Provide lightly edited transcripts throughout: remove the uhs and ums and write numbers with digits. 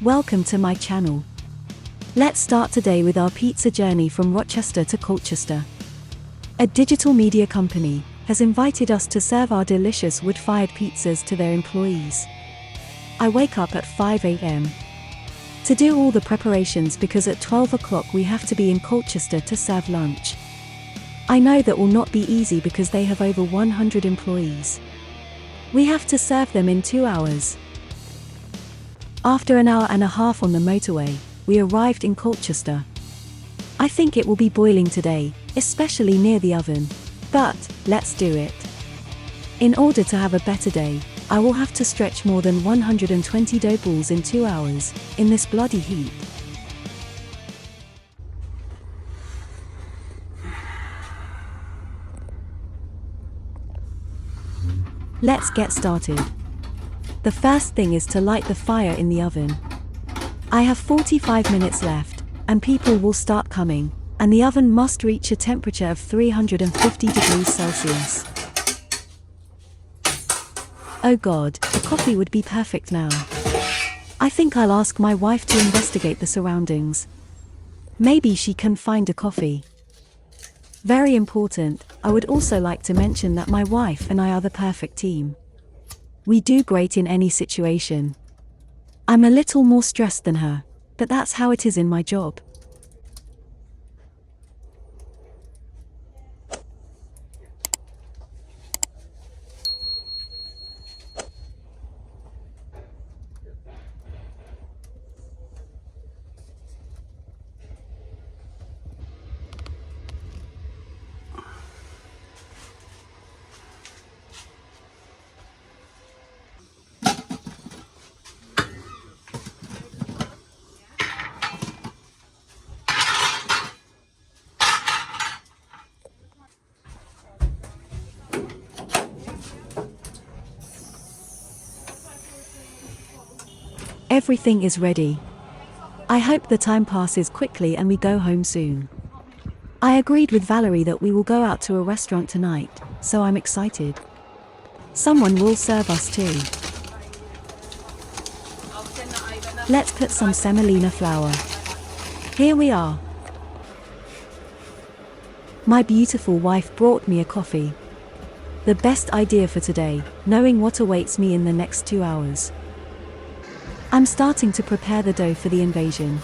Welcome to my channel. Let's start today with our pizza journey from Rochester to Colchester. A digital media company has invited us to serve our delicious wood-fired pizzas to their employees. I wake up at 5 a.m. to do all the preparations because at 12 o'clock we have to be in Colchester to serve lunch. I know that will not be easy because they have over 100 employees. We have to serve them in 2 hours. After an hour and a half on the motorway, we arrived in Colchester. I think it will be boiling today, especially near the oven. But, let's do it. In order to have a better day, I will have to stretch more than 120 dough balls in 2 hours, in this bloody heat. Let's get started. The first thing is to light the fire in the oven. I have 45 minutes left, and people will start coming, and the oven must reach a temperature of 350 degrees Celsius. Oh God, the coffee would be perfect now. I think I'll ask my wife to investigate the surroundings. Maybe she can find a coffee. Very important, I would also like to mention that my wife and I are the perfect team. We do great in any situation. I'm a little more stressed than her, but that's how it is in my job. Everything is ready. I hope the time passes quickly and we go home soon. I agreed with Valerie that we will go out to a restaurant tonight, so I'm excited. Someone will serve us too. Let's put some semolina flour. Here we are. My beautiful wife brought me a coffee. The best idea for today, knowing what awaits me in the next 2 hours. I'm starting to prepare the dough for the invasion.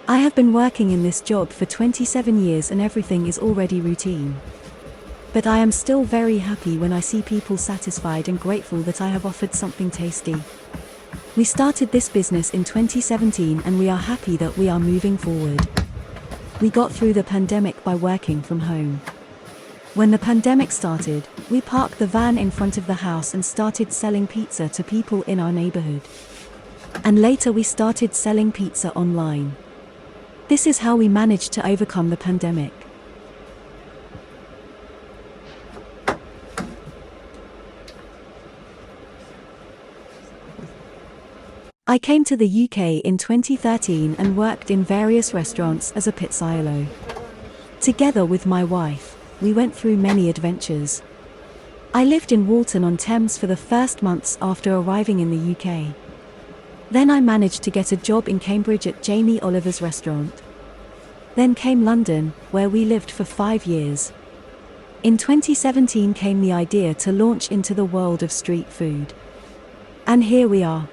I have been working in this job for 27 years and everything is already routine. But I am still very happy when I see people satisfied and grateful that I have offered something tasty. We started this business in 2017 and we are happy that we are moving forward. We got through the pandemic by working from home. When the pandemic started, we parked the van in front of the house and started selling pizza to people in our neighborhood. And later we started selling pizza online. This is how we managed to overcome the pandemic. I came to the UK in 2013 and worked in various restaurants as a pizzaiolo. Together with my wife, we went through many adventures. I lived in Walton-on-Thames for the first months after arriving in the UK. Then I managed to get a job in Cambridge at Jamie Oliver's restaurant. Then came London, where we lived for 5 years. In 2017 came the idea to launch into the world of street food. And here we are.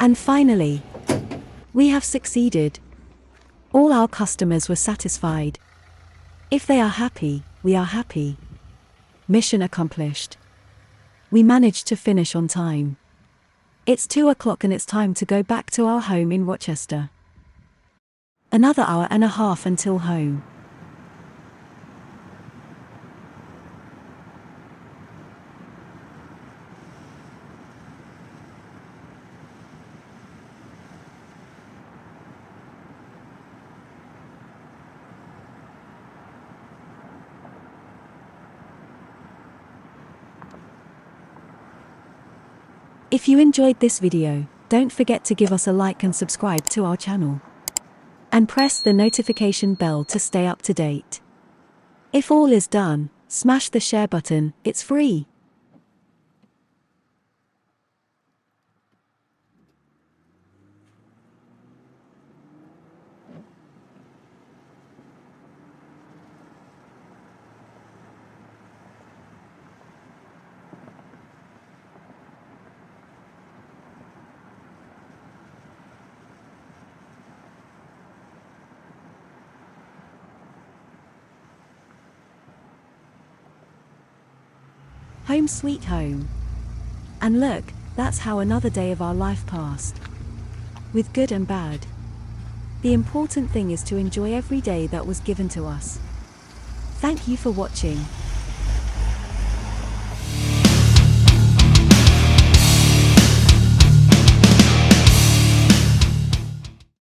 And finally, we have succeeded. All our customers were satisfied. If they are happy, we are happy. Mission accomplished. We managed to finish on time. It's 2 o'clock and it's time to go back to our home in Rochester. Another hour and a half until home. If you enjoyed this video, don't forget to give us a like and subscribe to our channel. And press the notification bell to stay up to date. If all is done, smash the share button, it's free. Home sweet home. And look, that's how another day of our life passed. With good and bad. The important thing is to enjoy every day that was given to us. Thank you for watching.